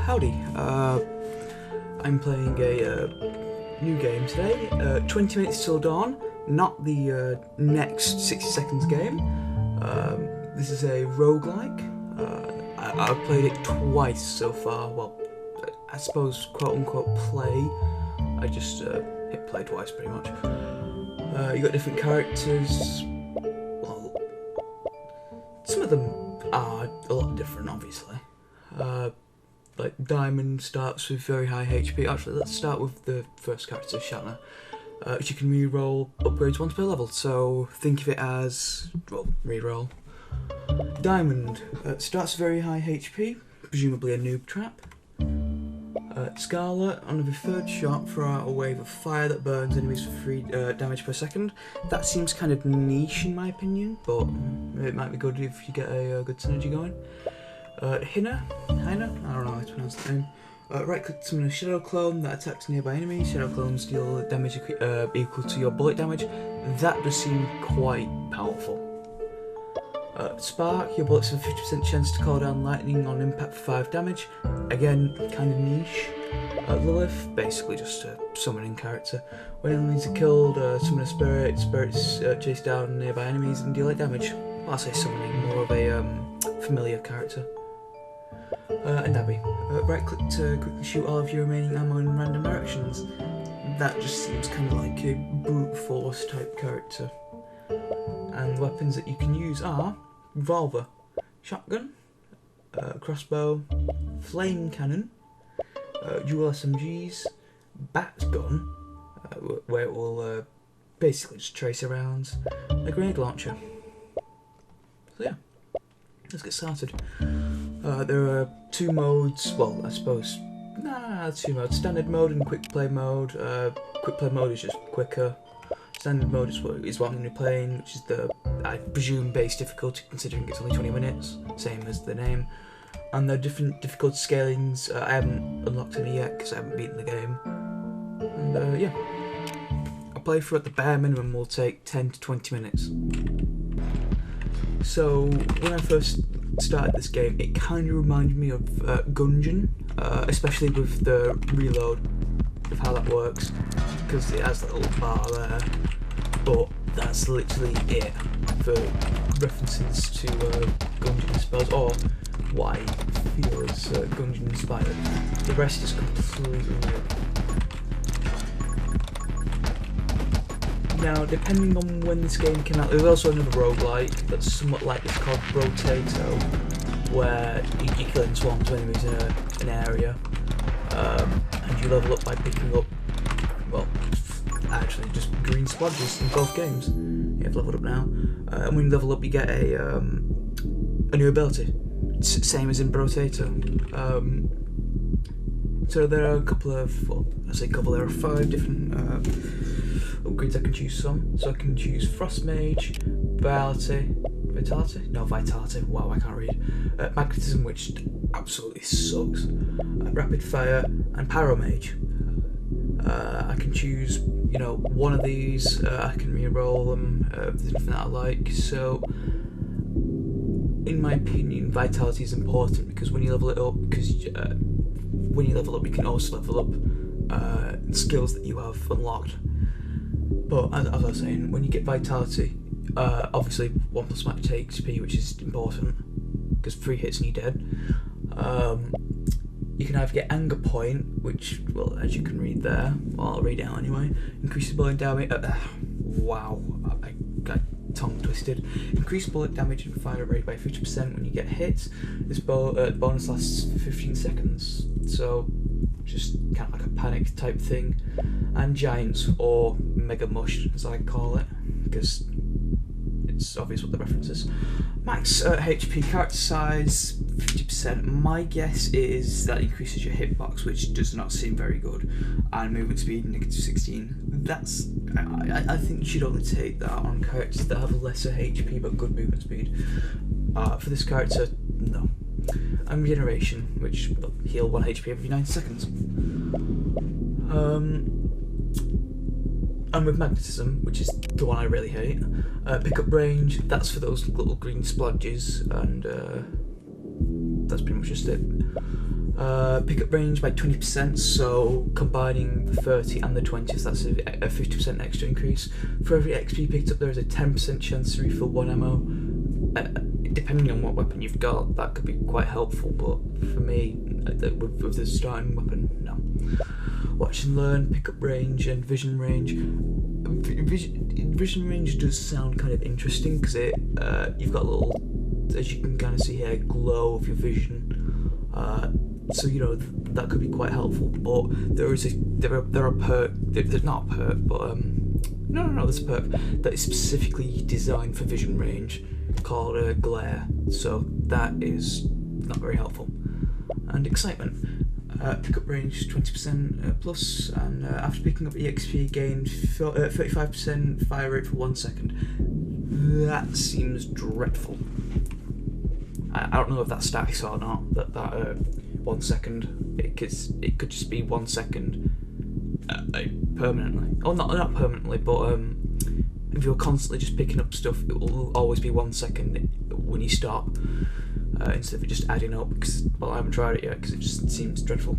Howdy. I'm playing a new game today. 20 minutes till dawn, not the next 60 seconds game. This is a roguelike. I've played it twice so far. Well, I suppose quote unquote play. I just hit play twice pretty much. You got different characters. Well, some of them are a lot different, obviously. Like Diamond starts with very high HP. Actually, let's start with the first character, Shatner. Which you can re-roll upgrades once per level. So think of it as, well, re-roll. Diamond starts with very high HP, presumably a noob trap. Scarlet, on every third shot, throw out a wave of fire that burns enemies for 3 damage per second. That seems kind of niche in my opinion, but it might be good if you get a good synergy going. Hina, I don't know how to pronounce the name. Right click to summon a shadow clone that attacks nearby enemies. Shadow clones deal damage equal to your bullet damage. That does seem quite powerful. Spark, your bullets have a 50% chance to call down lightning on impact for 5 damage. Again, kind of niche. Lilith, basically just a summoning character. When enemies are killed, summon a spirit. Spirits chase down nearby enemies and deal 8 damage. Well, I say summoning, more of a familiar character. And Abby. Right click to quickly shoot all of your remaining ammo in random directions. That just seems kind of like a brute force type character. And weapons that you can use are revolver, shotgun, crossbow, flame cannon, dual SMGs, bat gun, where it will basically just trace around, a grenade launcher. So yeah, let's get started. There are 2 modes, well I suppose, 2 modes, standard mode and quick play mode. Quick play mode is just quicker. Standard mode is what I'm going to be playing, which is the, I presume, base difficulty, considering it's only 20 minutes, same as the name. And there are different difficulty scalings. I haven't unlocked any yet because I haven't beaten the game. And yeah, a playthrough at the bare minimum will take 10 to 20 minutes. So when I first started this game, it kind of reminded me of Gungeon, especially with the reload, of how that works, because it has that little bar there, but that's literally it for references to Gungeon, I suppose, or what I feel is Gungeon inspired. The rest is completely new. Now, depending on when this game came out, there's also another roguelike that's somewhat like this called Rotato, where you killing swarms of enemies in an area, and you level up by picking up, well, actually just green splodges in both games. You've leveled up now, and when you level up you get a new ability, same as in Rotato. So there are a couple of, well, I say couple, there are 5 different upgrades I can choose from. So I can choose Frost Mage, Vitality, wow, I can't read. Magnetism, which absolutely sucks. Rapid Fire, and Pyromage. I can choose, you know, one of these. I can re-roll them. There's nothing that I like. So, in my opinion, Vitality is important because when you level it up, you can also level up skills that you have unlocked. But as I was saying, when you get Vitality, obviously 1 plus might take XP, which is important because 3 hits and you're dead. You can either get Anger Point, which, well, as you can read there, well, I'll read it out anyway. Increases bullet damage. Wow, I got tongue twisted. Increase bullet damage and fire rate by 50% when you get hit. This bonus lasts for 15 seconds, so just kind of like a panic type thing. And Giants, or Mega Mush as I call it, because it's obvious what the reference is. Max HP, character size 50%. My guess is that increases your hitbox, which does not seem very good, and movement speed -16. That's, I think you should only take that on characters that have lesser HP but good movement speed. For this character, no. And regeneration, which will heal 1 HP every 90 seconds. And with magnetism, which is the one I really hate, pickup range, that's for those little green splodges, and that's pretty much just it. Pickup range by 20%, so combining the 30 and the 20s, that's a 50% extra increase. For every XP picked up, there is a 10% chance to refill 1 ammo. Depending on what weapon you've got, that could be quite helpful, but for me, with the starting weapon, no. Watch and learn, pickup range and vision range. Vision range does sound kind of interesting because you've got a little, as you can kind of see here, glow of your vision. So you know that could be quite helpful. But there's not a perk, there's a perk that is specifically designed for vision range called glare. So that is not very helpful. And excitement. Pickup range 20% plus, and after picking up EXP gain 35% fire rate for 1 second. That seems dreadful. I don't know if that's static or not. That 1 second, it could just be 1 second permanently. Or not permanently, but if you're constantly just picking up stuff, it will always be 1 second when you stop. Instead of it just adding up, because, well, I haven't tried it yet because it just seems dreadful.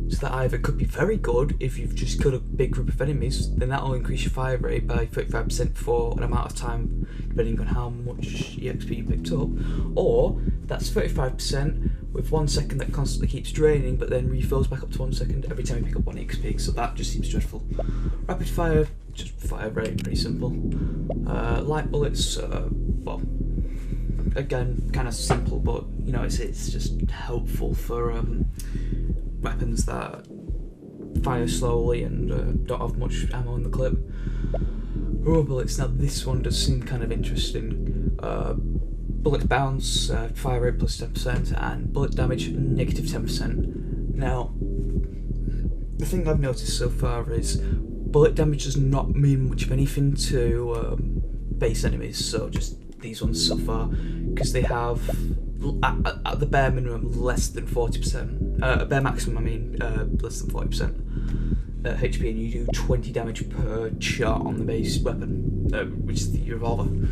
So that either could be very good if you've just killed a big group of enemies, then that will increase your fire rate by 35% for an amount of time, depending on how much EXP you picked up, or that's 35% with 1 second that constantly keeps draining, but then refills back up to 1 second every time you pick up 1 EXP, so that just seems dreadful. Rapid fire, just fire rate, pretty simple. Light bullets, well, again, kind of simple, but you know, it's just helpful for weapons that fire slowly and don't have much ammo in the clip. Rubber bullets, now this one does seem kind of interesting. Bullets bounce, fire rate plus 10%, and bullet damage negative 10%. Now, the thing I've noticed so far is bullet damage does not mean much of anything to base enemies, so just these ones so far, because they have at the bare minimum less than 40%, bare maximum I mean, less than 40% HP, and you do 20 damage per shot on the base weapon, which is the revolver.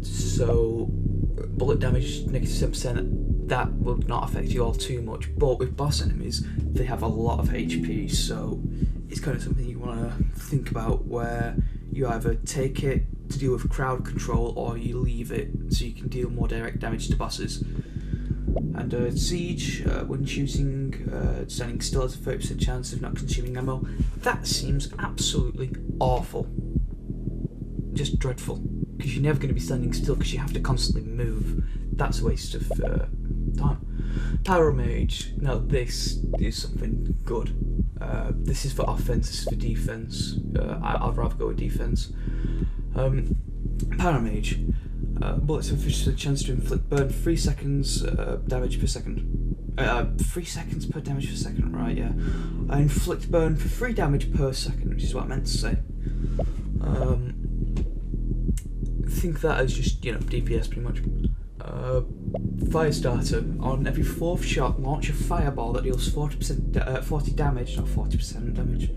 So bullet damage negative 10%, that will not affect you all too much, but with boss enemies they have a lot of HP, so it's kind of something you want to think about, where you either take it to deal with crowd control or you leave it so you can deal more direct damage to bosses. And siege, when shooting, standing still has a 30% chance of not consuming ammo. That seems absolutely awful. Just dreadful, because you're never going to be standing still because you have to constantly move. That's a waste of time. Pyro Mage, now this is something good. This is for offense, this is for defense. I'd rather go with defense. Pyro Mage, bullets have a chance to inflict burn 3 seconds damage per second. 3 seconds per damage per second, right? Yeah. Inflict burn for 3 damage per second, which is what I meant to say. Think that as just, you know, DPS pretty much. Firestarter, on every 4th shot, launch a fireball that deals 40 damage, not 40% damage.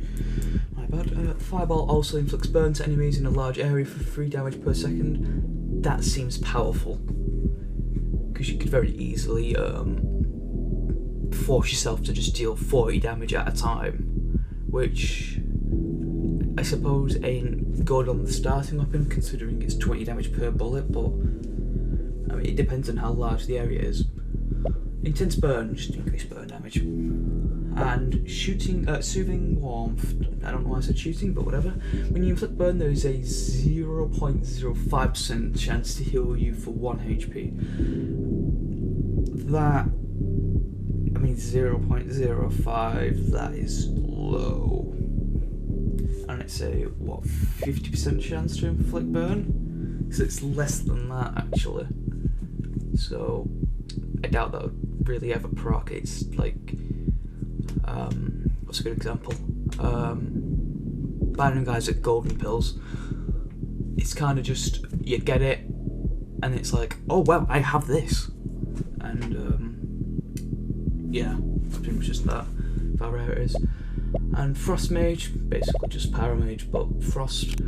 My bad. Fireball also inflicts burn to enemies in a large area for 3 damage per second. That seems powerful, because you could very easily force yourself to just deal 40 damage at a time, which I suppose ain't good on the starting weapon, considering it's 20 damage per bullet, but I mean, it depends on how large the area is. Intense burn, just increase burn damage. And shooting, soothing warmth, I don't know why I said shooting, but whatever. When you inflict burn, there is a 0.05% chance to heal you for 1 HP. That, I mean 0.05, that is low. And it's a, what, 50% chance to inflict burn? So it's less than that, actually. So I doubt that would really ever proc. It's like, what's a good example? Binding guys at golden pills. It's kind of just, you get it, and it's like, oh well, I have this. And yeah, that's pretty much just that, how rare it is. And Frost Mage, basically just Pyro Mage, but Frost.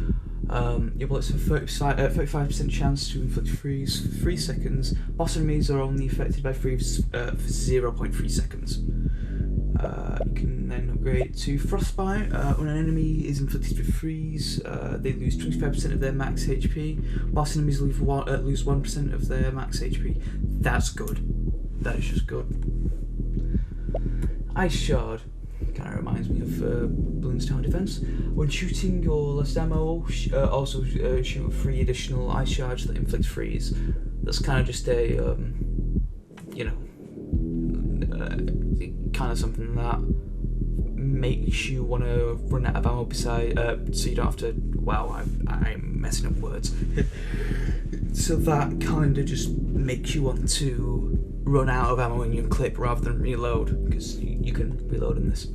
Your bullets have 35% chance to inflict freeze for 3 seconds. Boss enemies are only affected by freeze for 0.3 seconds. You can then upgrade to Frostbite. When an enemy is inflicted with freeze, they lose 25% of their max HP. Boss enemies lose 1% of their max HP. That's good. That is just good. Ice Shard kind of reminds me of Bloons Tower Defense. When shooting your last ammo, also shoot 3 additional ice shards that inflict freeze. That's kind of just a, you know, kind of something that makes you want to run out of ammo beside, so you don't have to. Wow, I'm messing up words. So that kind of just makes you want to run out of ammo in your clip rather than reload, because you can reload in this.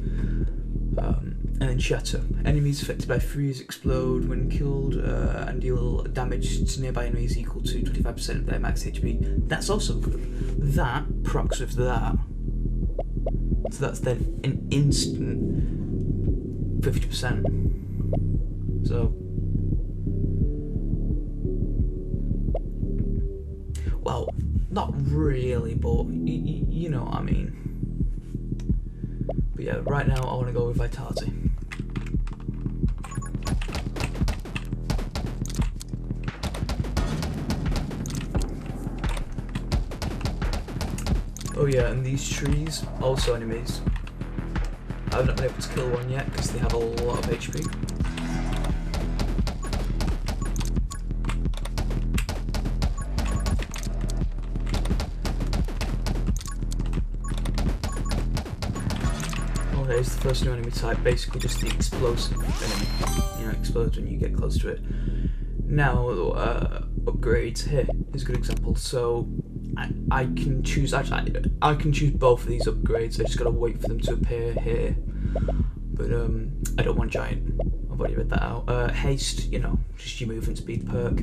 And then Shatter. Enemies affected by freeze explode when killed and deal damage to nearby enemies equal to 25% of their max HP. That's also good. That procs with that. So that's then an instant 50%. So, well, not really, but you know what I mean. But yeah, right now I want to go with Vitality. Oh yeah, and these trees, also enemies. I've not been able to kill one yet because they have a lot of HP. Oh, here's the first new enemy type, basically just the explosive enemy. You know, explodes when you get close to it. Now, upgrades here is a good example. So I can choose, actually, I can choose both of these upgrades. I just gotta wait for them to appear here. But I don't want Giant. I've already read that out. Haste, you know, just your movement speed perk.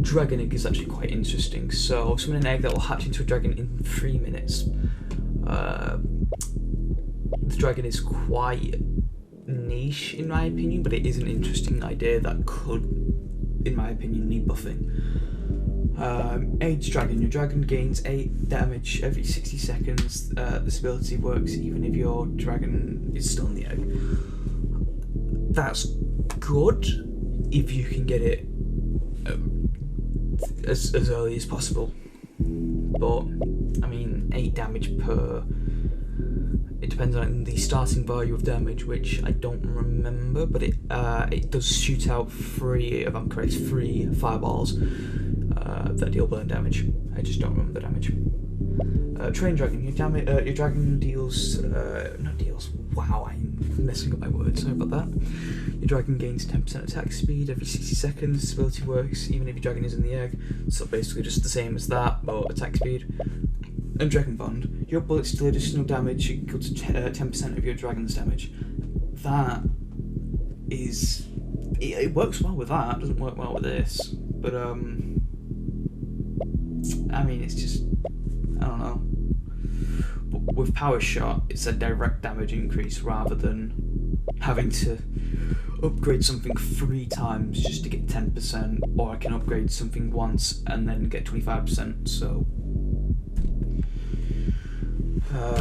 Dragon Egg is actually quite interesting. So summon an egg that will hatch into a dragon in 3 minutes. The dragon is quite niche in my opinion, but it is an interesting idea that could, in my opinion, need buffing. Age Dragon. Your dragon gains 8 damage every 60 seconds. This ability works even if your dragon is still in the egg. That's good if you can get it as early as possible. But, I mean, 8 damage per... It depends on the starting value of damage, which I don't remember, but it does shoot out 3, if I'm correct, 3 fireballs that deal burn damage. I just don't remember the damage. Train Dragon. Your dragon deals... not deals. Wow, I'm messing up my words. Sorry about that. Your dragon gains 10% attack speed every 60 seconds. This ability works even if your dragon is in the egg. So basically just the same as that, but attack speed. And Dragon Bond. Your bullets deal additional damage equal to 10% of your dragon's damage. That is... It works well with that. It doesn't work well with this. But, I mean, it's just... I don't know. But with Power Shot, it's a direct damage increase rather than having to upgrade something 3 times just to get 10%, or I can upgrade something once and then get 25%, so...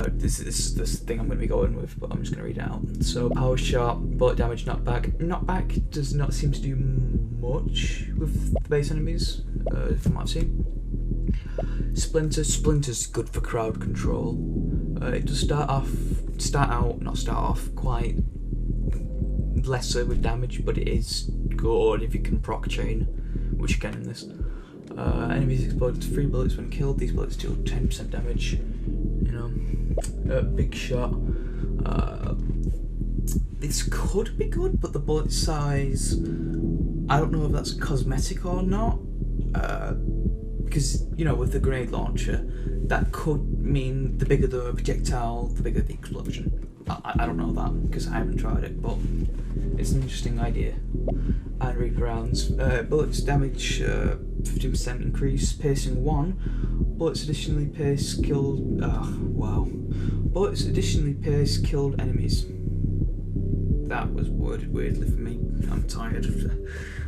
This is the thing I'm going to be going with, but I'm just going to read it out. So, Power Shot, bullet damage, knockback. Knockback does not seem to do much with the base enemies, from what I've seen. Splinter. Splinter's good for crowd control. It does start off quite lesser with damage, but it is good if you can proc chain, which you can in this. Enemies explode into 3 bullets when killed. These bullets deal 10% damage. You know, Big Shot. This could be good, but the bullet size, I don't know if that's cosmetic or not. Because, you know, with the grenade launcher, that could mean the bigger the projectile, the bigger the explosion. I don't know that, because I haven't tried it, but it's an interesting idea. And Reaper rounds. Bullets damage 15% increase, piercing 1. Bullets additionally pierce killed... Bullets additionally pierce killed enemies. that was worded weirdly for me. I'm tired.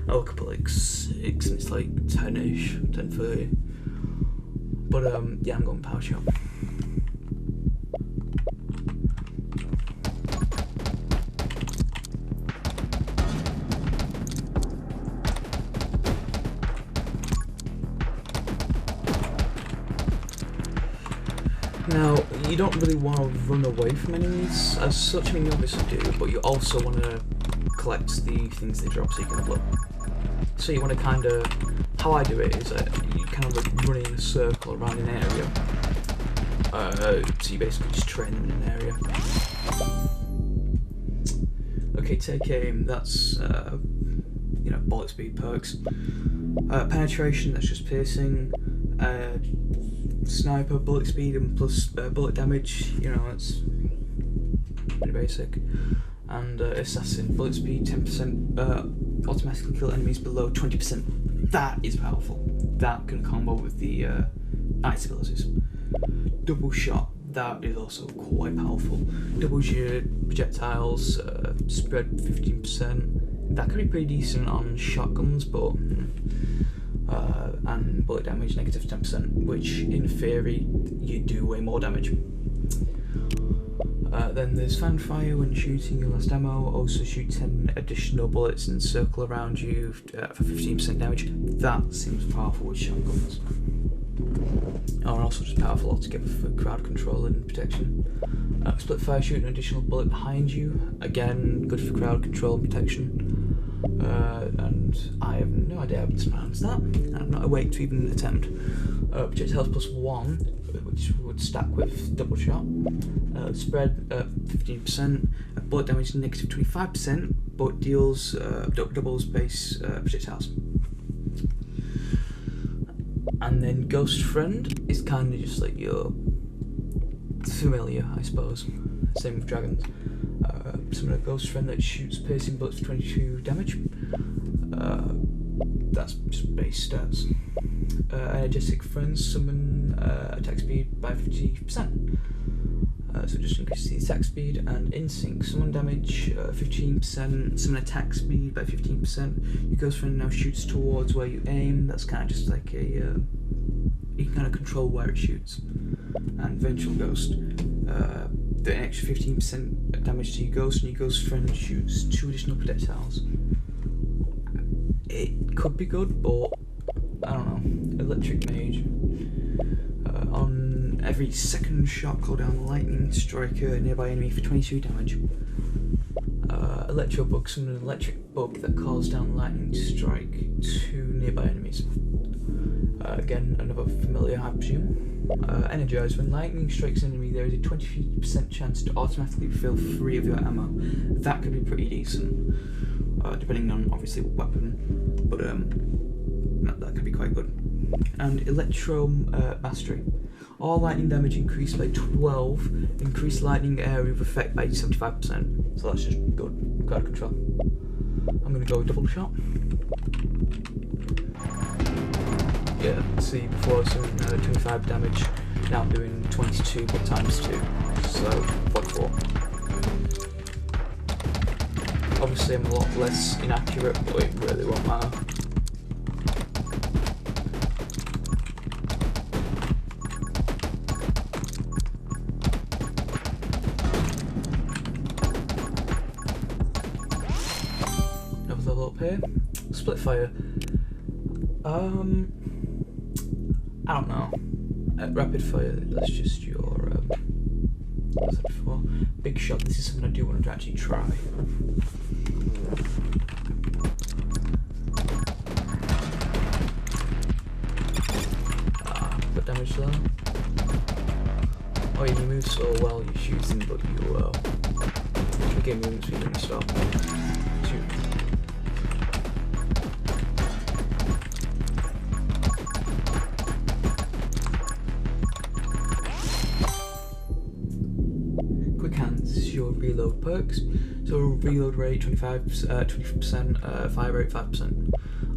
I woke up at like 6 and it's like 10ish, 10:30. But yeah, I'm going power shot. Now, you don't really want to run away from enemies as such. I mean, you obviously do, but you also want to collect the things they drop so you can block. So you want to kind of, how I do it is you kind of like run in a circle around an area. So you basically just train them in an area. Okay, take aim, that's, you know, bullet speed perks. Penetration, that's just piercing. Sniper, bullet speed and plus bullet damage, you know, it's pretty basic. And assassin, bullet speed 10%, automatically kill enemies below 20%. That is powerful. That can combo with the ice abilities. Double shot, that is also quite powerful. Doubles your projectiles, spread 15%. That could be pretty decent on shotguns, but and bullet damage negative 10%, which in theory you do way more damage. Then there's fanfire when shooting your last ammo, also shoot 10 additional bullets and circle around you for 15% damage. That seems powerful with shotguns. Oh, and also just powerful altogether for crowd control and protection. Split fire, shoot an additional bullet behind you, again good for crowd control and protection. And I have no idea how to pronounce that. I'm not awake to even attempt. Projectiles plus 1, which would stack with double shot. Spread 15%. Bullet damage negative 25%, but deals doubles base projectiles. And then Ghost Friend is kind of just like your familiar, I suppose. Same with dragons. Summon a Ghost Friend that shoots piercing bullets for 22 damage. That's just base stats. Energetic Friends summon attack speed by 50%. So just increase the attack speed. And Insync, summon damage 15%, summon attack speed by 15%. Your Ghost Friend now shoots towards where you aim. That's kind of just like a you can kind of control where it shoots. And Vengeful Ghost, an extra 15% damage to your Ghost, and your Ghost Friend shoots 2 additional projectiles. It could be good, but I don't know. Electric Mage. On every second shot, call down a lightning strike a nearby enemy for 22 damage. Electro Bug, summon an electric bug that calls down lightning strike to nearby enemies. Again, another familiar, I presume. Energize, when lightning strikes an enemy, there is a 20% chance to automatically refill 3 of your ammo. That could be pretty decent, depending on obviously what weapon, but that could be quite good. And Electro Mastery. All lightning damage increased by 12, increased lightning area of effect by 75%. So that's just good crowd control. I'm going to go with double shot. Yeah, see, before I was doing 25 damage, now I'm doing 22 but times 2, so 44. Obviously I'm a lot less inaccurate, but it really won't matter. Another level up here. Split fire. I don't know. Rapid fire, that's just your, what's that before? Big shot, this is something I do want to actually try. Put damage there. Oh yeah, you move so well, you shoot them, but you gain movement speed when you stop. Shoot. Your reload perks. So reload rate 20%, fire rate 5%.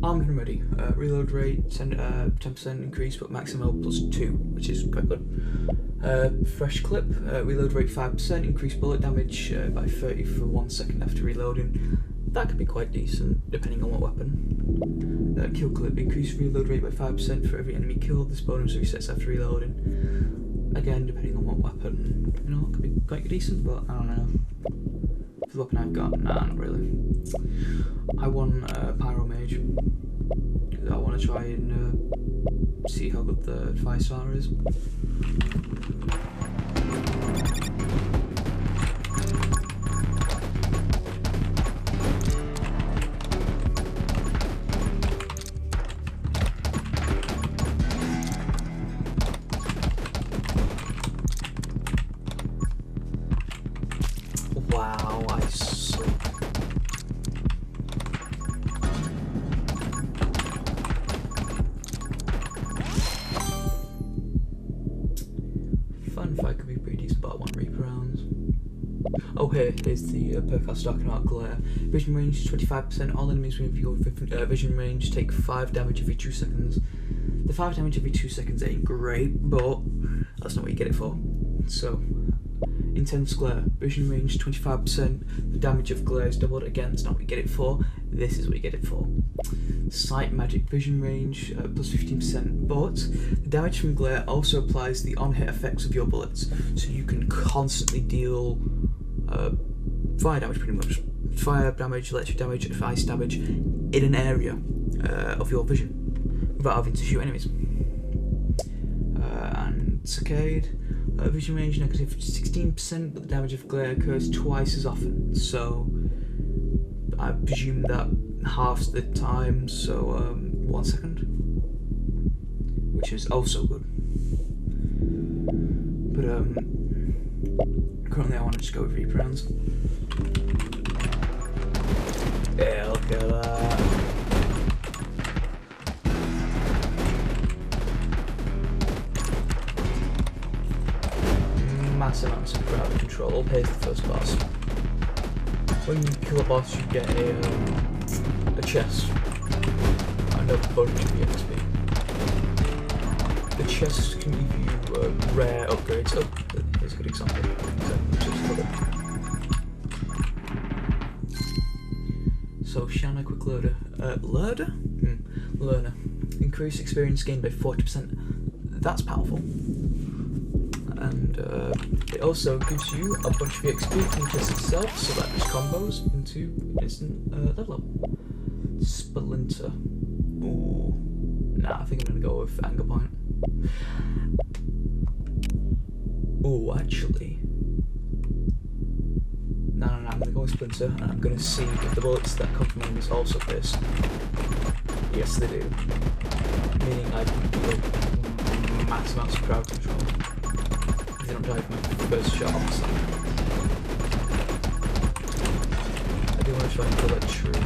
Armed and ready. Reload rate 10% increase, but maximum +2, which is quite good. Fresh clip. Reload rate 5%, increased bullet damage by 30 for 1 second after reloading. That could be quite decent, depending on what weapon. Kill clip. Increased reload rate by 5% for every enemy killed. This bonus resets after reloading. Again, depending on what weapon. You know, it could be quite decent, but I don't know. For the weapon I've got, nah, not really. I want Pyro Mage. I want to try and see how good the 5-star is. Wow, I suck. Fun fight could be pretty decent, but I want Reaper rounds. Oh, here's the perk I was talking about, Glare. Vision range 25%. All enemies within your vision range take 5 damage every 2 seconds. The 5 damage every 2 seconds ain't great, but that's not what you get it for. So, intense glare, vision range 25%, the damage of glare is doubled. Again, that's not what you get it for, this is what you get it for. Sight magic vision range plus 15%, but the damage from glare also applies the on-hit effects of your bullets, so you can constantly deal fire damage, pretty much. Fire damage, electric damage, and ice damage in an area of your vision without having to shoot enemies. And Saccade. Vision range negative 16%, but the damage of glare occurs twice as often, so I presume that halves the time, so 1 second, which is also good. But currently I want to just go with Reaper rounds. Yeah, look at that. Massive amounts of crowd control. Here's the first boss. When you kill a boss, you get a chest and a bunch of EXP. The chest can give you rare upgrades. Oh, here's a good example. So, Shanna quick loader. Learner. Increase experience gained by 40%. That's powerful. And it also gives you a bunch of XP from the chest itself, so that just combos into instant level up. Splinter. Ooh. Nah, I think I'm gonna go with Anger Point. Ooh, actually. No, I'm gonna go with Splinter, and I'm gonna see if the bullets that come from enemies also pierce. Yes, they do. Meaning I can do mass amounts of crowd control. I don't die from my first shot off, so I do want to try and kill that tree.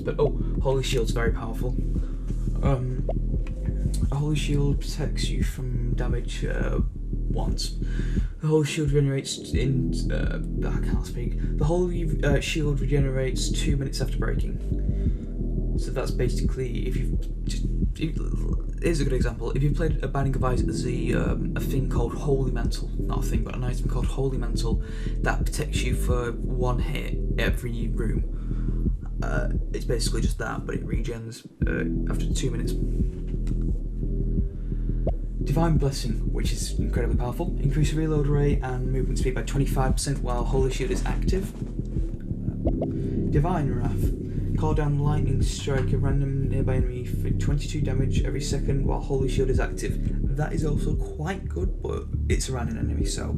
But oh, Holy Shield's very powerful. A Holy Shield protects you from damage once. The Holy Shield regenerates in I can't speak. The Holy Shield regenerates 2 minutes after breaking. So that's basically, here's a good example. If you've played a Binding of Isaac, there's a thing called Holy Mantle. Not a thing, but an item called Holy Mantle that protects you for 1 hit every room. It's basically just that, but it regens after 2 minutes. Divine Blessing, which is incredibly powerful. Increase reload rate and movement speed by 25% while Holy Shield is active. Divine Wrath. Call down lightning strike a random nearby enemy for 22 damage every second while Holy Shield is active. That is also quite good, but it's a random enemy, so.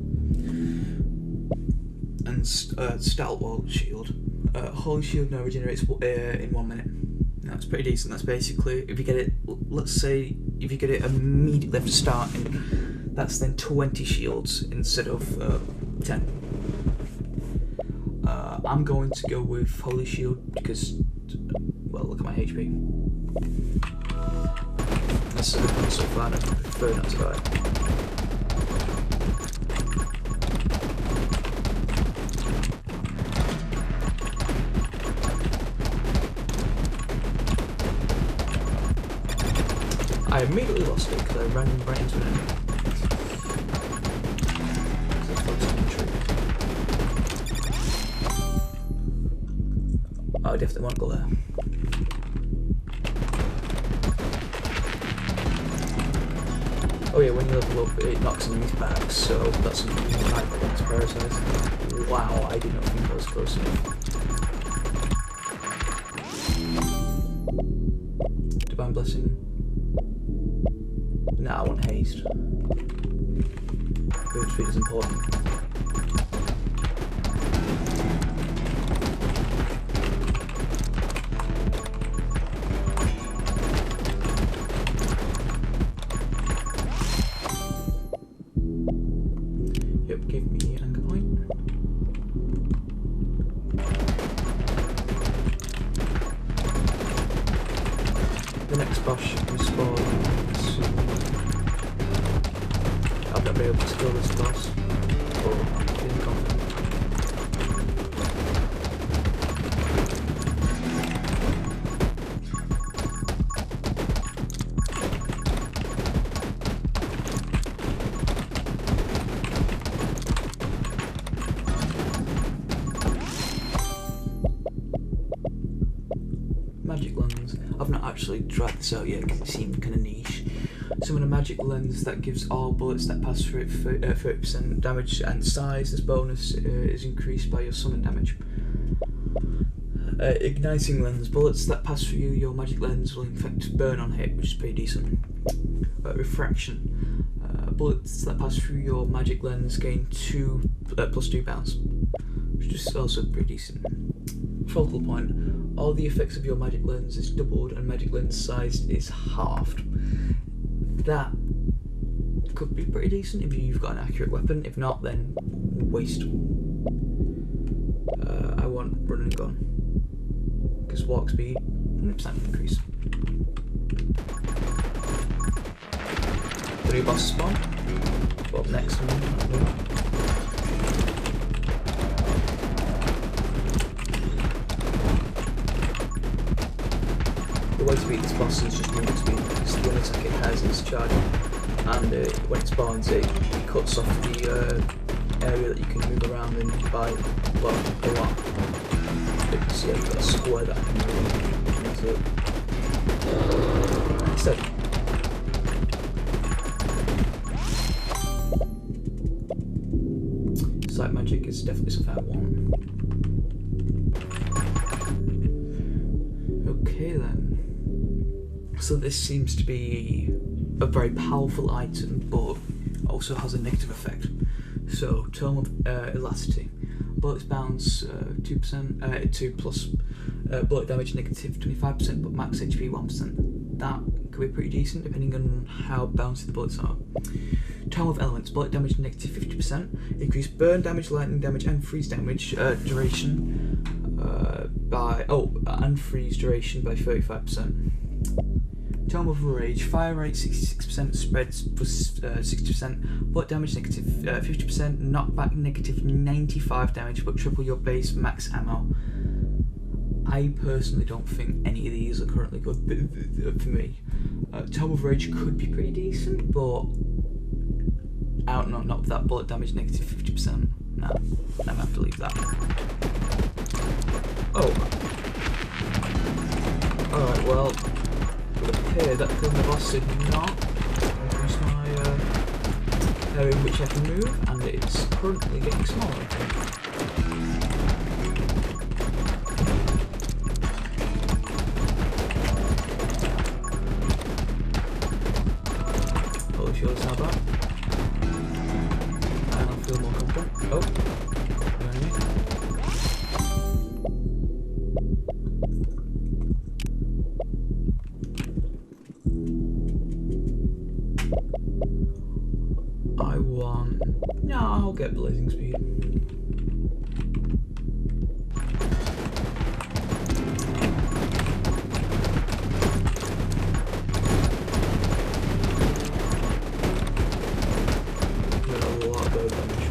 And Stout Wall Shield. Holy Shield now regenerates in 1 minute. That's pretty decent. That's basically, if you get it, let's say, if you get it immediately after starting, that's then 20 shields instead of 10. I'm going to go with Holy Shield because, well, look at my HP. That's a good one so far, and I prefer not to die. I immediately lost it because I ran right into an enemy. Oh, I definitely want to go there. Oh yeah, when you level up, it knocks enemies back, so that's something you might want to prioritize. Wow, I did not think I was close enough. Divine Blessing. Nah, I want haste. Move speed is important. Yep, give me an anchor point. The next boss should respawn soon. I've not been able to kill this boss, but I'm feeling confident. Magic lens. I've not actually tried this out yet because it seemed kind of niche. Summon a magic lens that gives all bullets that pass through it 30% damage and size. This bonus is increased by your summon damage. Igniting lens. Bullets that pass through your magic lens will inflict burn on hit, which is pretty decent. Refraction. Bullets that pass through your magic lens gain plus 2 bounce, which is also pretty decent. Focal point. All the effects of your magic lens is doubled and magic lens size is halved. That could be pretty decent if you've got an accurate weapon. If not, then waste. I want run and gun because walk speed 100% increase. 3 bosses spawn. Go up next one. The way to beat this boss is just movement speed. It's the only attack it has is charging, and when it spawns, it cuts off the area that you can move around in by a lot. You can see I've got a square that I can move into. Instead, sight magic is definitely something I want. Okay then. So this seems to be a very powerful item, but also has a negative effect. So Tome of Elasticity. Bullets bounce 2%, 2 plus bullet damage negative 25%, but max HP 1%. That could be pretty decent depending on how bouncy the bullets are. Tome of Elements. Bullet damage negative 50%. Increase burn damage, lightning damage, and freeze damage duration and freeze duration by 35%. Tome of Rage. Fire rate 66%, spreads plus 60%, bullet damage negative 50%, knockback negative 95 damage, but triple your base max ammo. I personally don't think any of these are currently good for me. Tome of Rage could be pretty decent, but I don't know, not with that bullet damage negative 50%. No, I'm gonna have to leave that. Oh. Alright, well, it would appear that killing the boss did not increase my area in which I can move, and it's currently getting smaller. Holy shield is now back. I don't feel more confident. Oh. No, I'll get blazing speed. Got a lot of damage.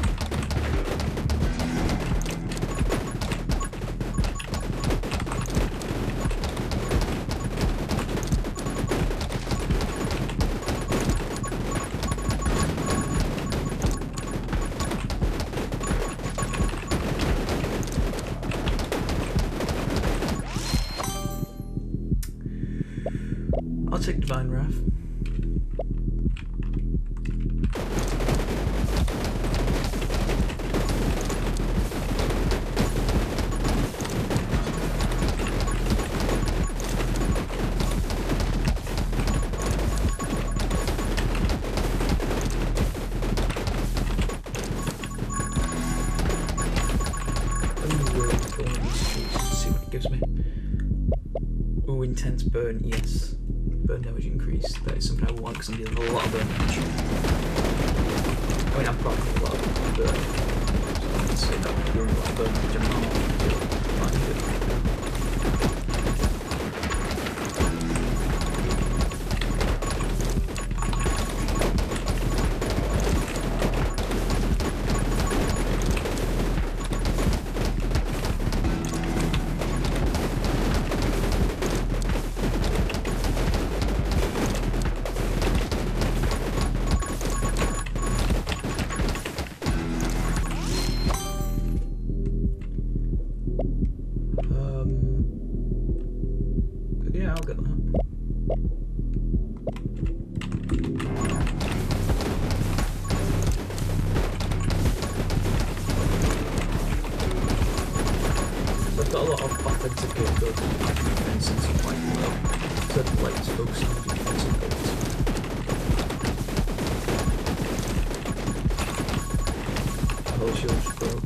take Divine Wrath. See what it gives me. Ooh, intense burn, yes. Burn damage increase. That is something I want because I'm dealing with a lot of burn damage. I mean, I'm probably a lot of burn. So I'd say that I'm doing a lot of burn damage. I'm not doing yeah, I'll get that. So I've got a lot of offensive capabilities and defense and quite well. So I'd like to focus on the defensive abilities. Whole shield's broke.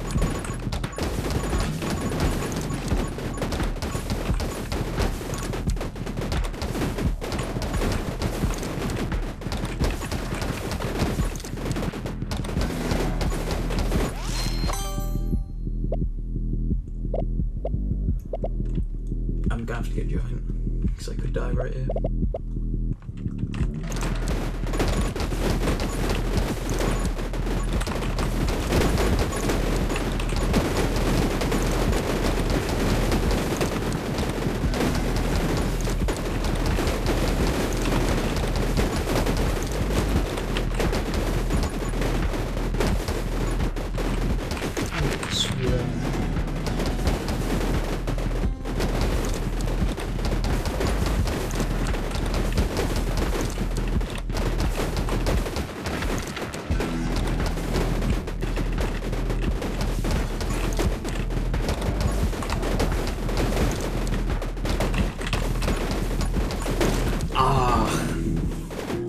I'm gonna have to get Giant, because I could die right here.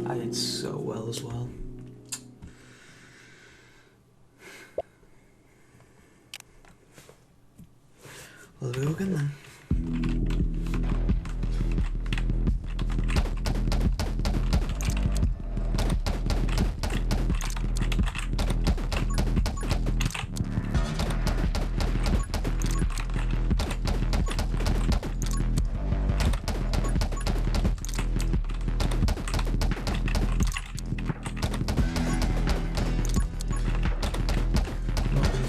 I did so well as well. Well, there we go again then.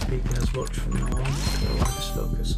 Speaking as much from now on, because I like this focus.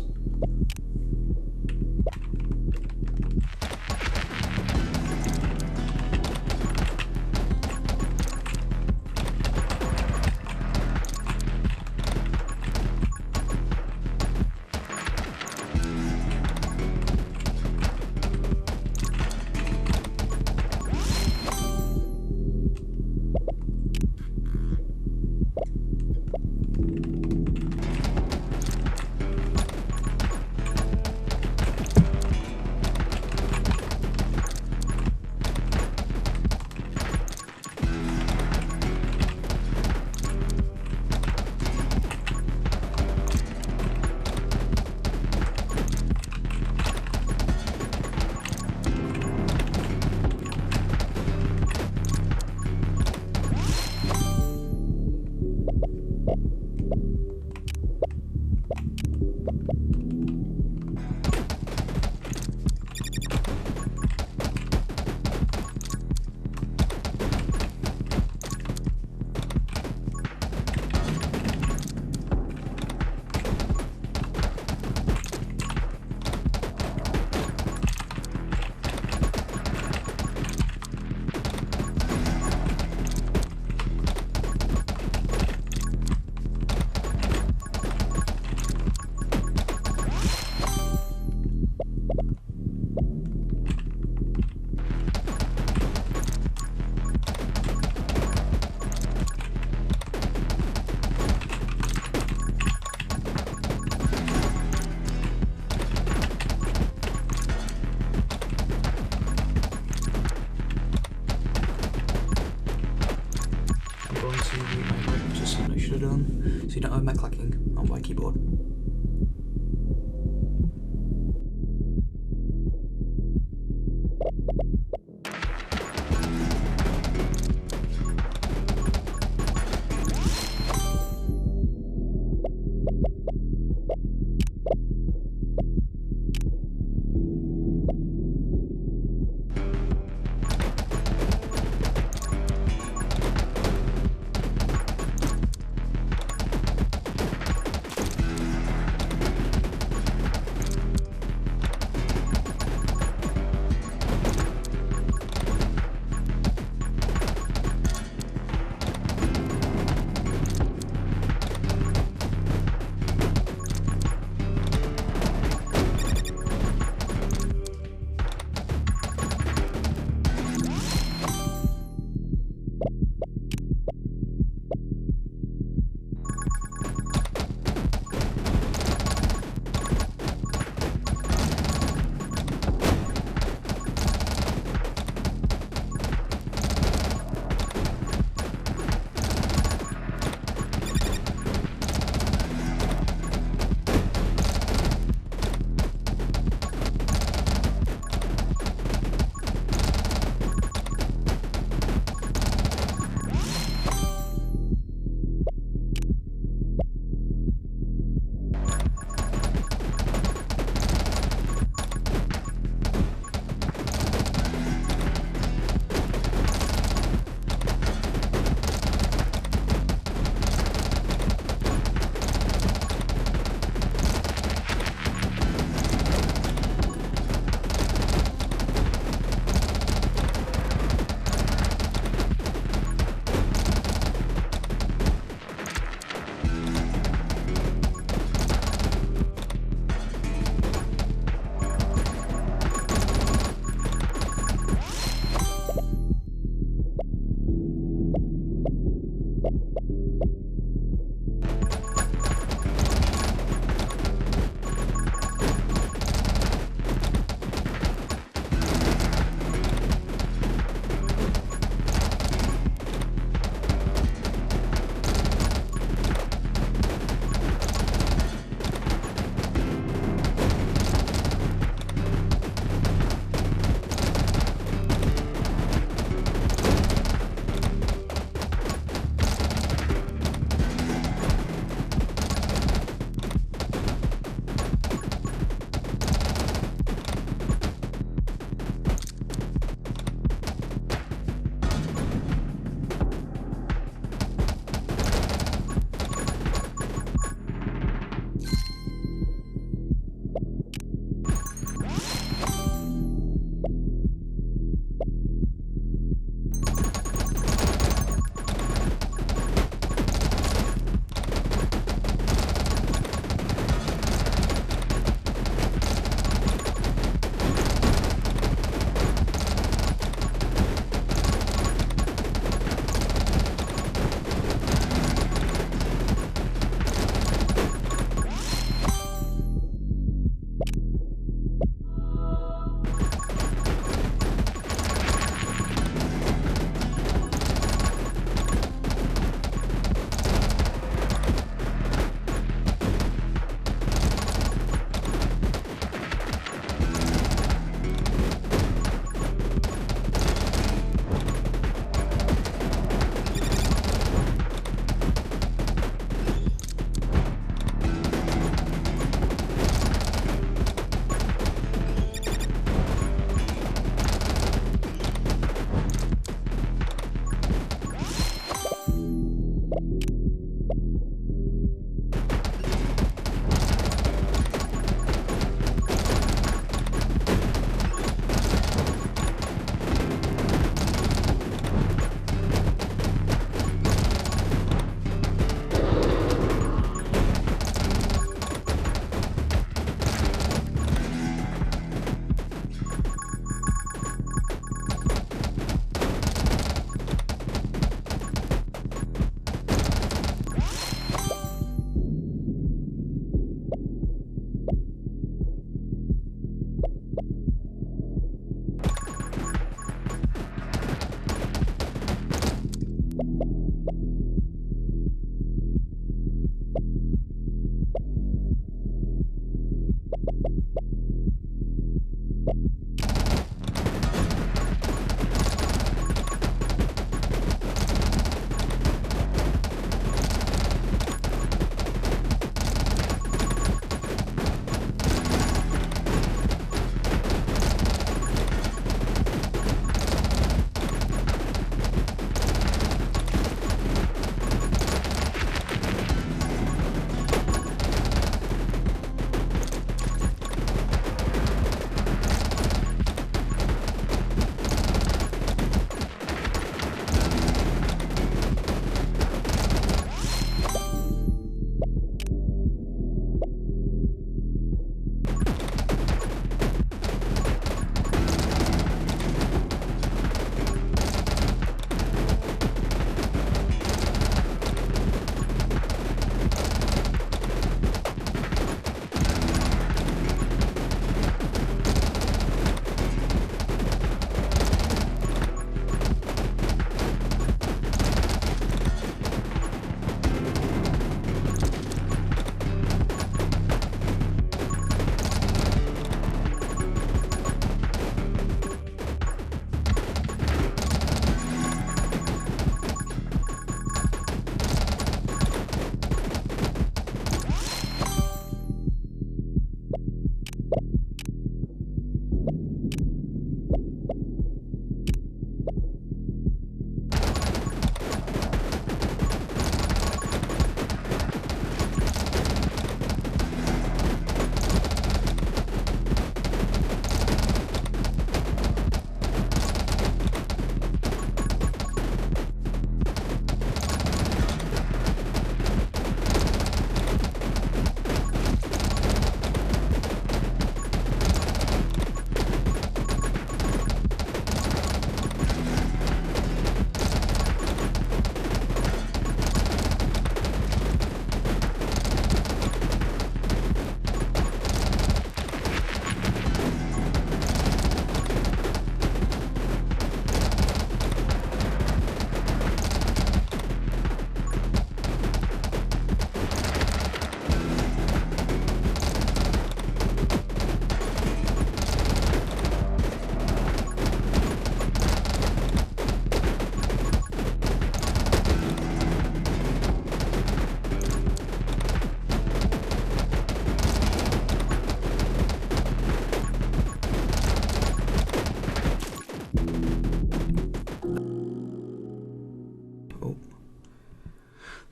should have done, so you don't have my clacking on my keyboard.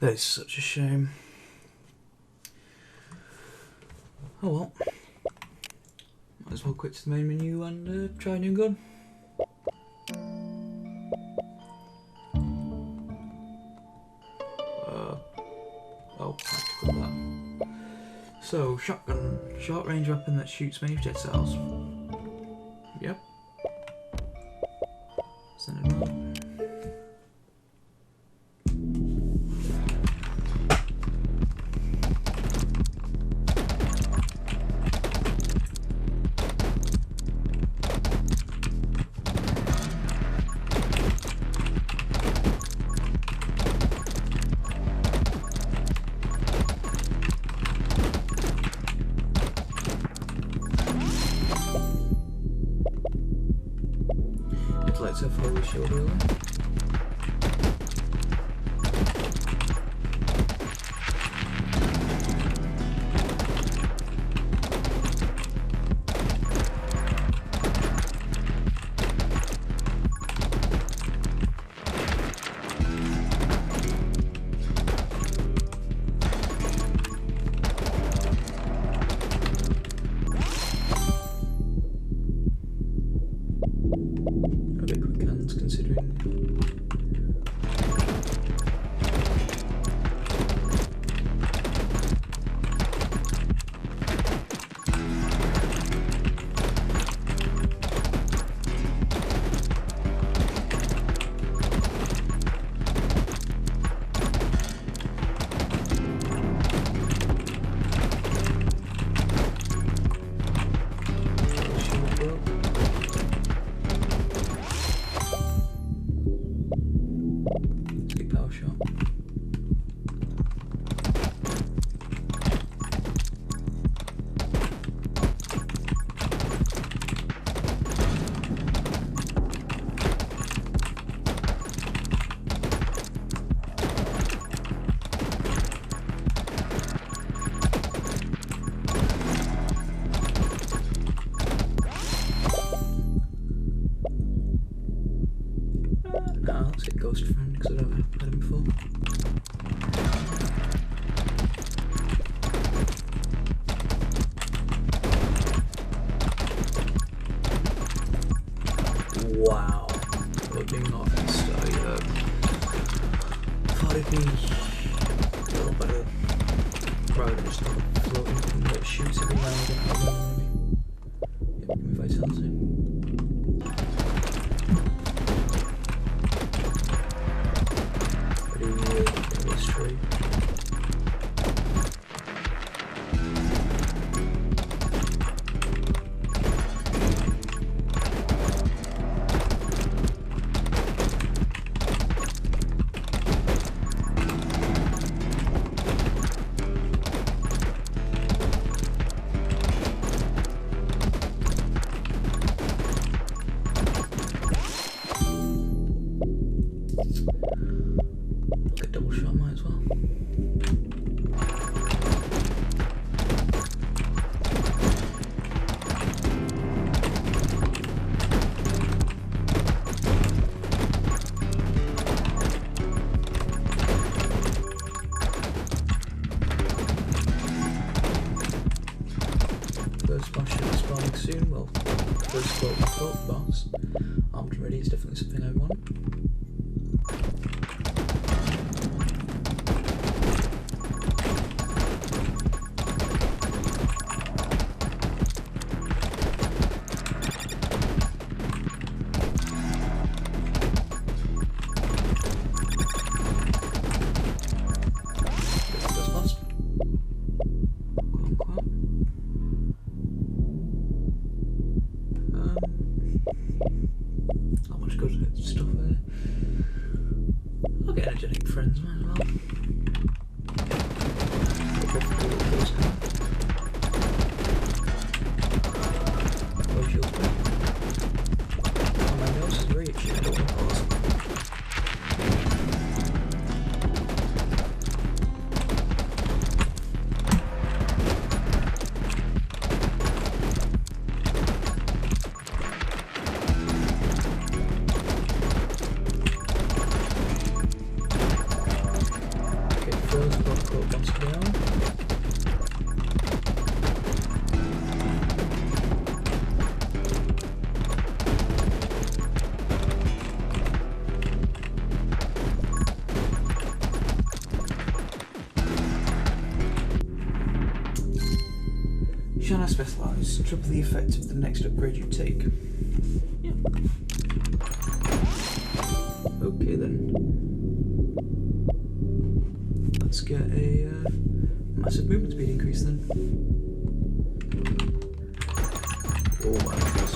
That is such a shame. Oh well. Might as well quit to the main menu and try a new gun. Oh, I have to quit that. So, shotgun. Short range weapon that shoots many projectiles. Yep. Send it on. Let's have Holy Shield early. Let's get Ghost Friend because I don't have played him before. Wow, looking off and stuff. Thought it'd be a little better rather than just a floating thing that shoots every now and again at an enemy. Yep, give me vitality. Tree. Get double shot, might as well. First boss should be spawning soon. Well, first quote boss. Armed and ready is definitely something I want. Not much good stuff there. I'll get energetic friends, might as well. Close your quick. Oh, my nose is very itchy, I don't want to pause. little boss down. Shall I specialise? Triple the effect of the next upgrade you take. Yeah. Okay then. Let's get a massive movement speed increase then. Oh my goodness.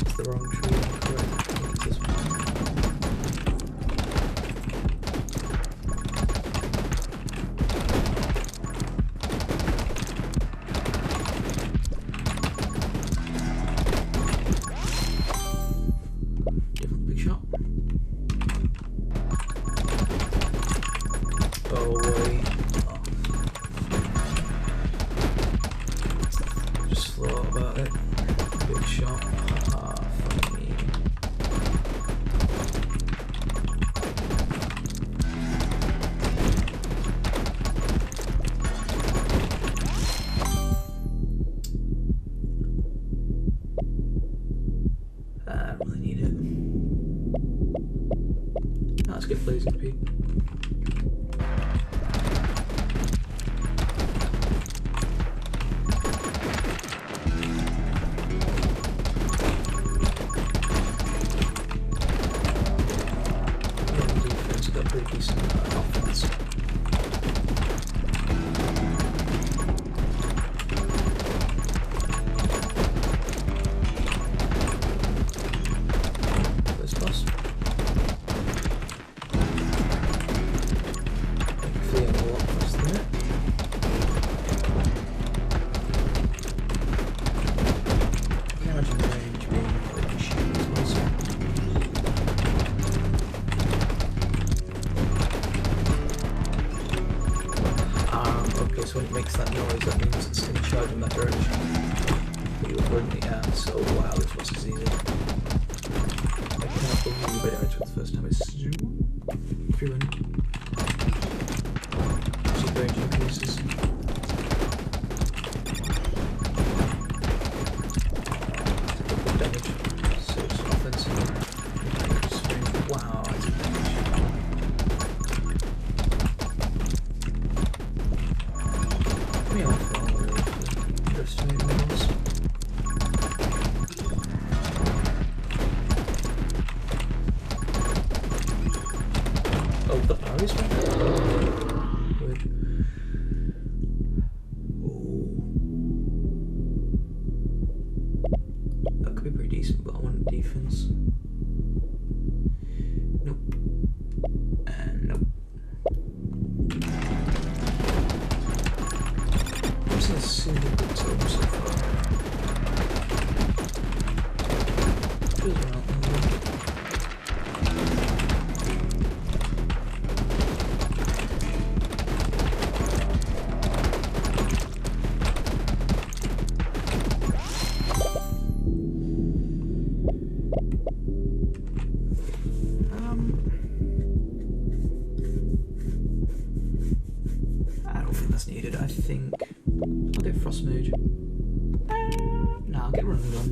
It's the wrong tree. Correct. It's this one. Let's get Blazing Peak. Yeah, the defense got pretty decent offense. First boss. So when it makes that noise, that means it's going to charge in that direction. But you're currently at, so wow, this boss is easy. I cannot believe I died for the first time. It's feeling. Super range increases. Good damage. So it's offensive. Wow, that's a damage. Oh, the parry's one? Good. Oh. That could be pretty decent, but I want defense. Nope. And nope. I'm seeing a single good time so far. Feels right. I don't think that's needed. I think I'll get Frost Mage. No, I'll get Run and Gun.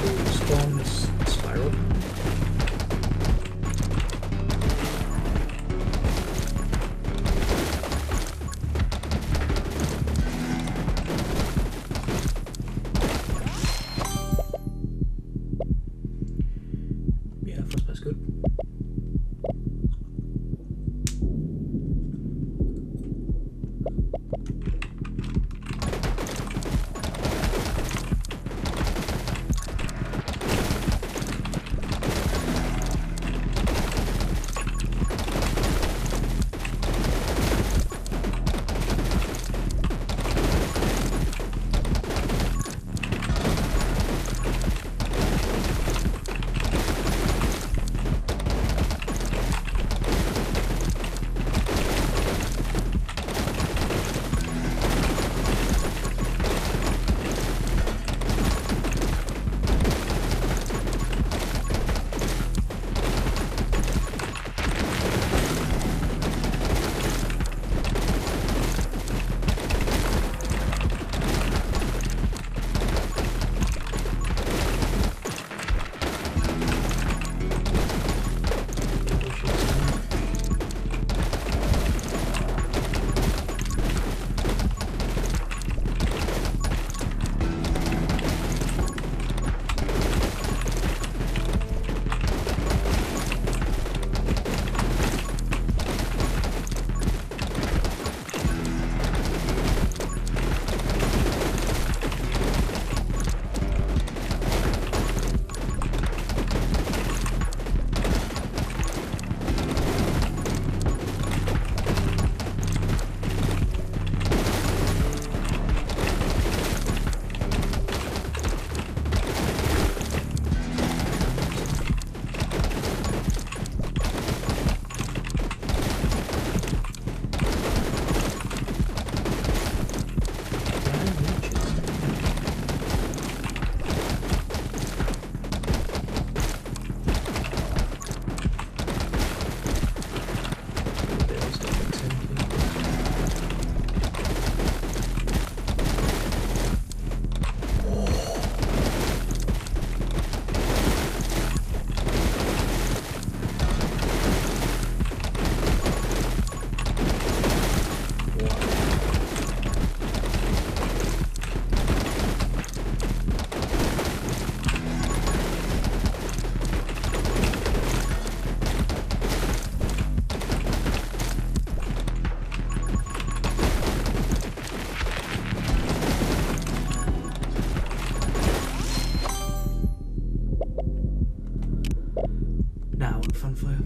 to spawn this spiral. Yeah, first place good. Now, fun fire.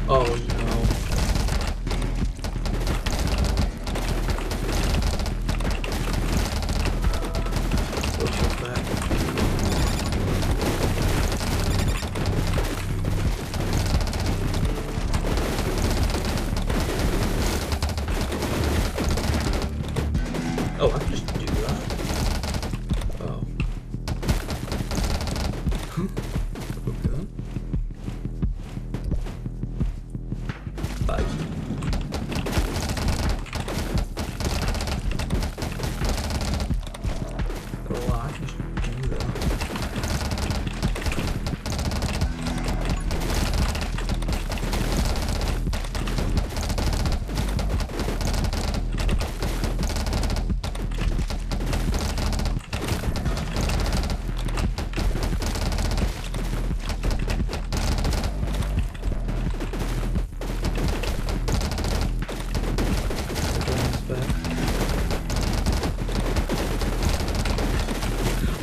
Oh no. We'll check back. Oh, I can just do that. Oh. Okay. Bye. Oh, I can just do that.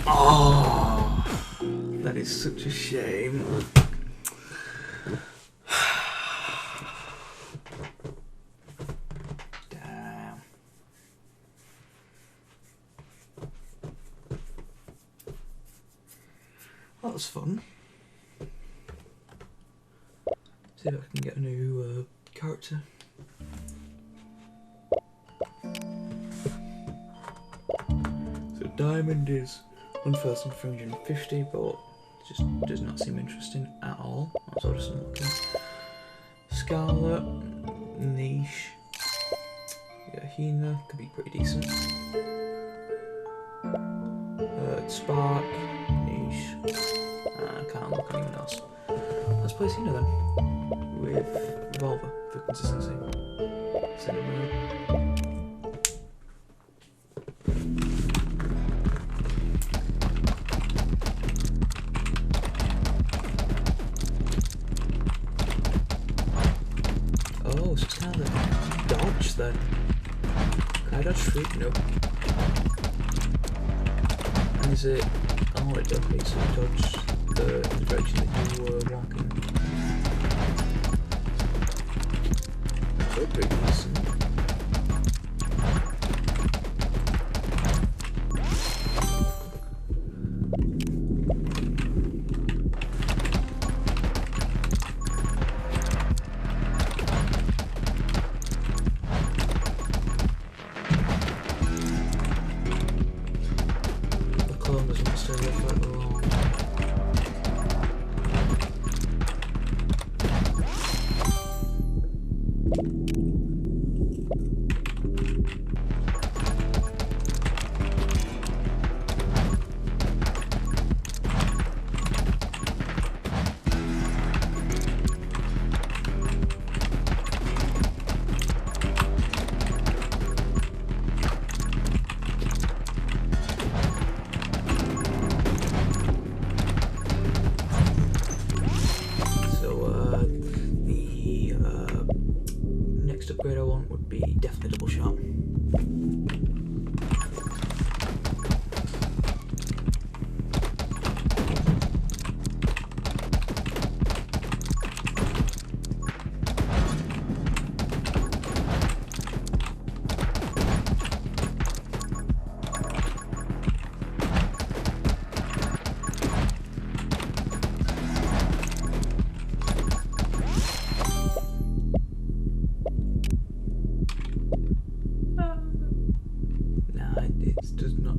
Oh, that is such a shame. Damn. That was fun. See if I can get a new character. So Diamond is 1,350, but just does not seem interesting at all. That's all just unlocking. Scarlet, niche. Yeah, Hina could be pretty decent. Spark, niche. I can't unlock anyone else. Let's play Hina then, with Revolver for consistency. Send it mode. Oh, so it's kind of like dodge then. Can I dodge through? Nope. And is it... Oh, it does basically dodge the direction that you were walking. So pretty decent. Upgrade I want would be definitely double shot.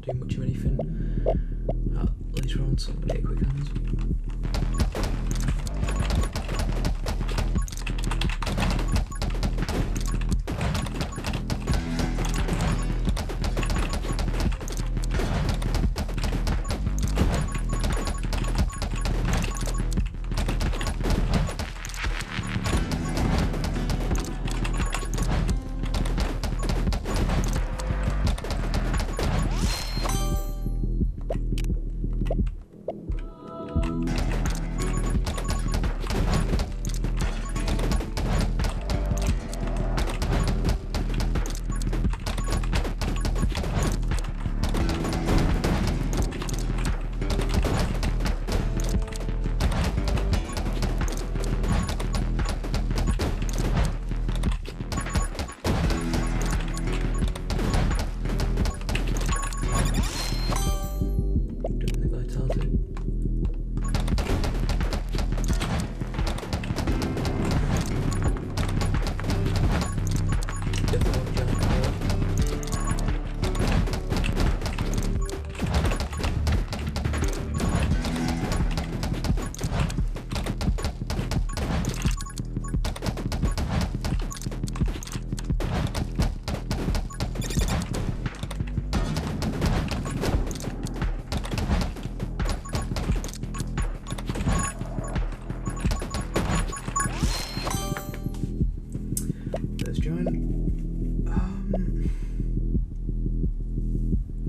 do much of anything later on, so I'm gonna get quick hands.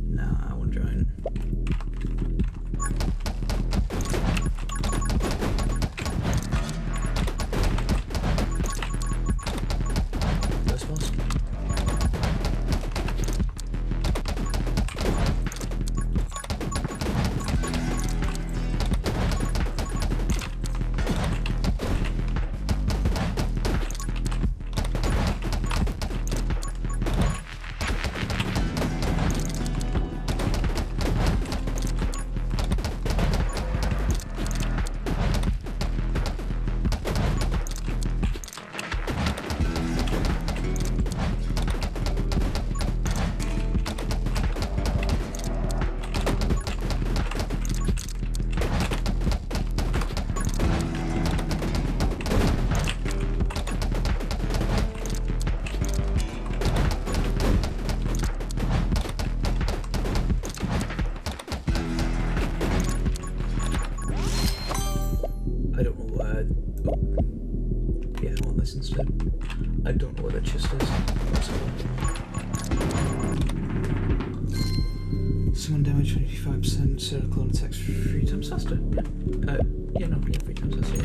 Nah, I won't join. First boss. I don't know where. Oh. Yeah, I want this instead. I don't know where the chest is. Summon damage 25%, circle attacks 3 times faster. Yeah, 3 times faster. Yeah.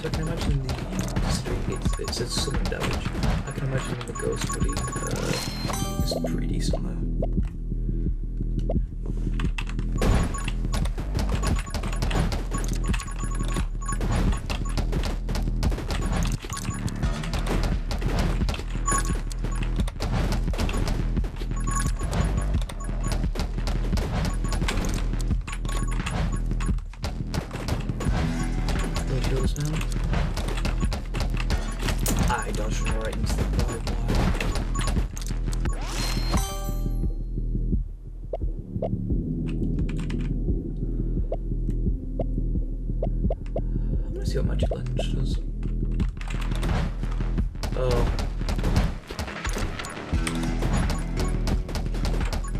So I can imagine the streak, it says summon damage. I can imagine the ghost really is pretty decent there. Now. I dodged right into the barbed wire. I'm gonna see what magic lens does. Oh.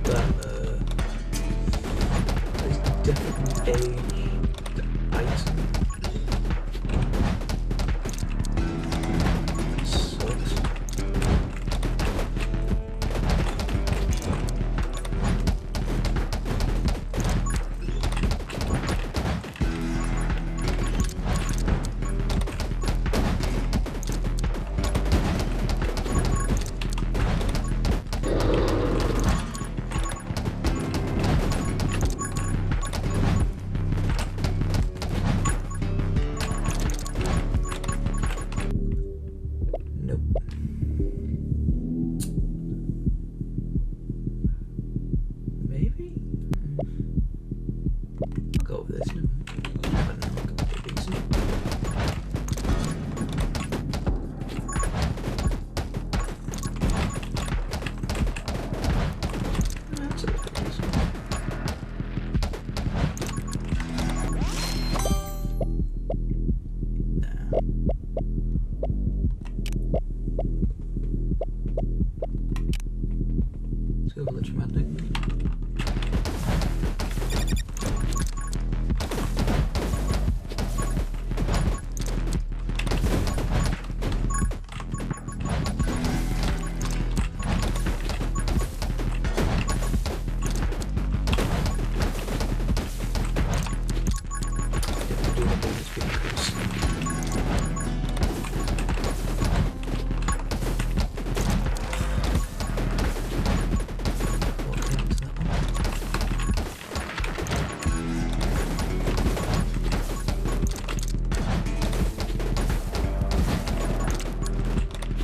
That is definitely a item. Sucks.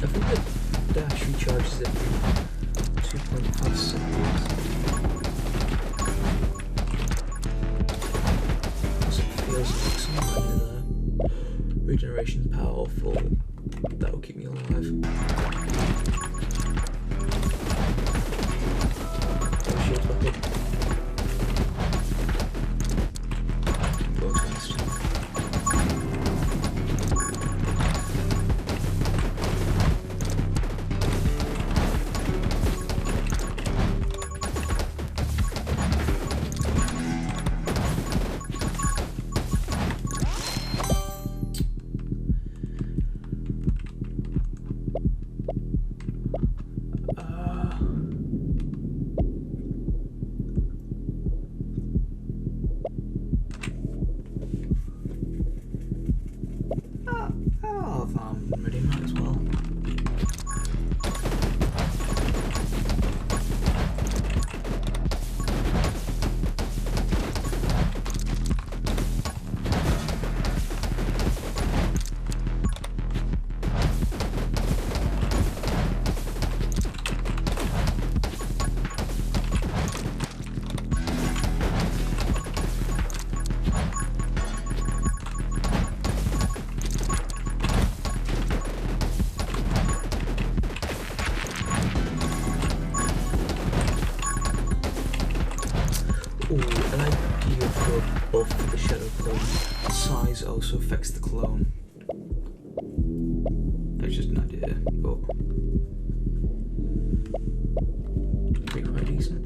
I think the dash recharges every 2.5 seconds. Also, it feels like somewhere near there. Regeneration's powerful. That will keep me alive. Oh, shield's back up. Buff for the shadow clone. Size also affects the clone. That's just an idea, but pretty quite decent.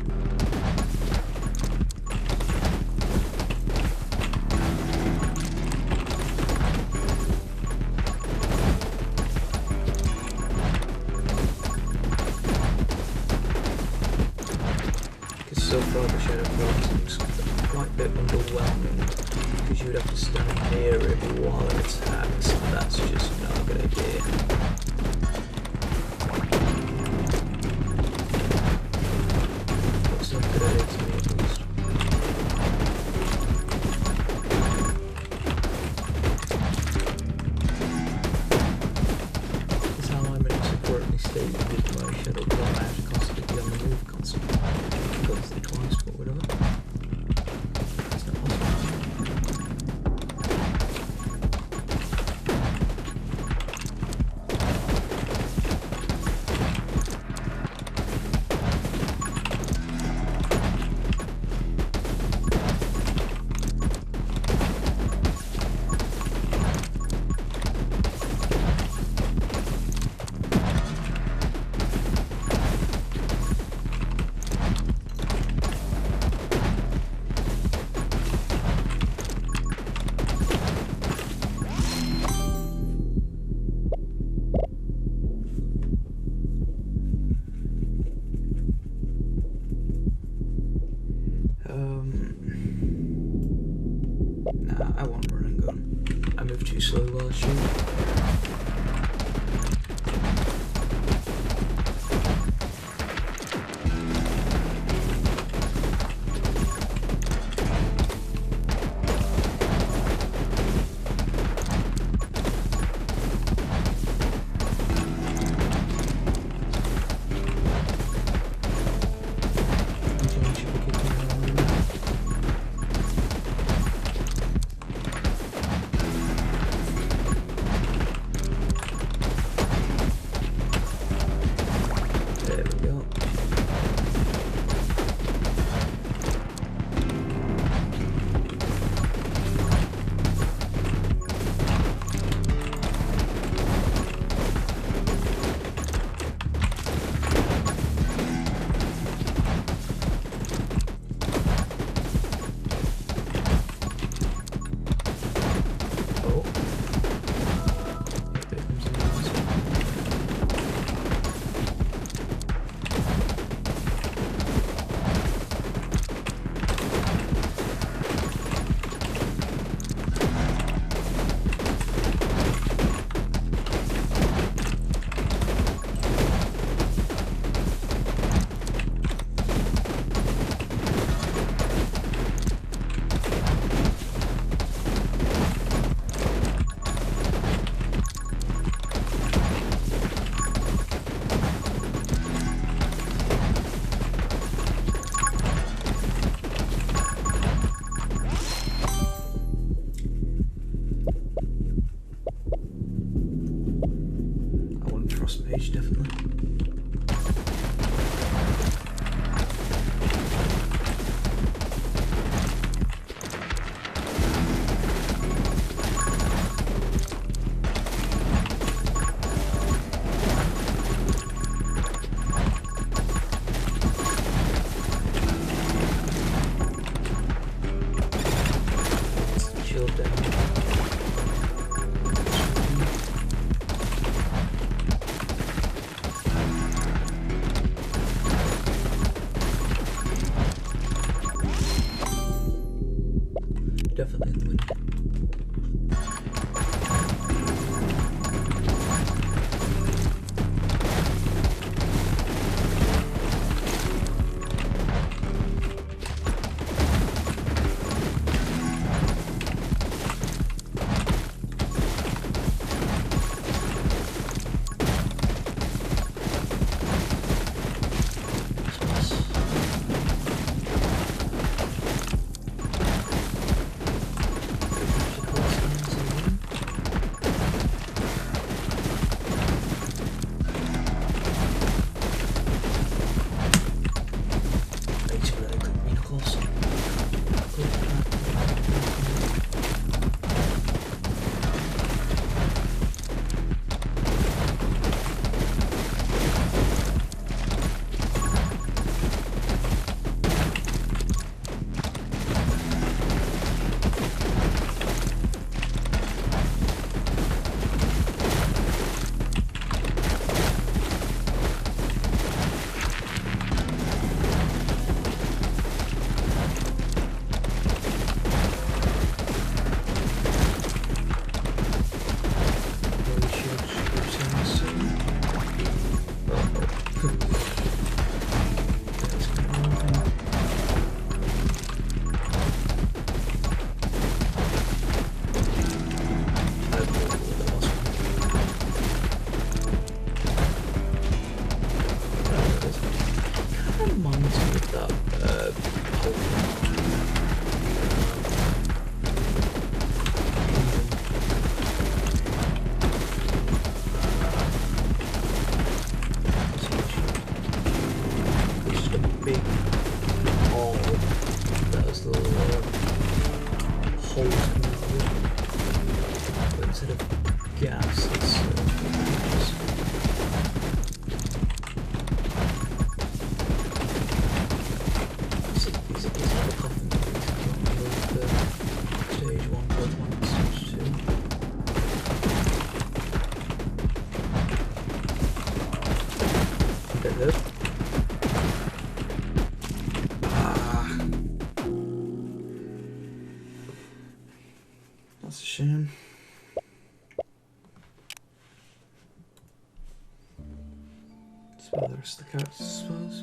Because so far the shadow clone seems quite a bit underwhelming, because you would have to stand near it while it attacks, and that's just not a good idea. Looks like a good idea to me at least. That's how I'm in a currently stated with my shadow clone. I have to constantly be on the move constantly. Goes the twice, but whatever. Nah, I won't run and gun. I move too slowly while I shoot. Frost Mage, definitely. Shield down. Definitely in the wind. Big hole that has little holes coming out of it, but instead of gas, it's these are the coffin things if you want to the stage 1, blood 1 and stage 2. Bit hurt. That's a shame. That's about the rest of the characters, I suppose.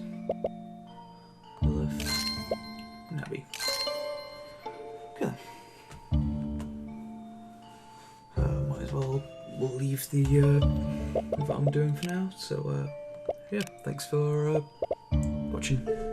Lilith, Nabby. Okay. Might as well we'll leave the what I'm doing for now. So yeah, thanks for watching.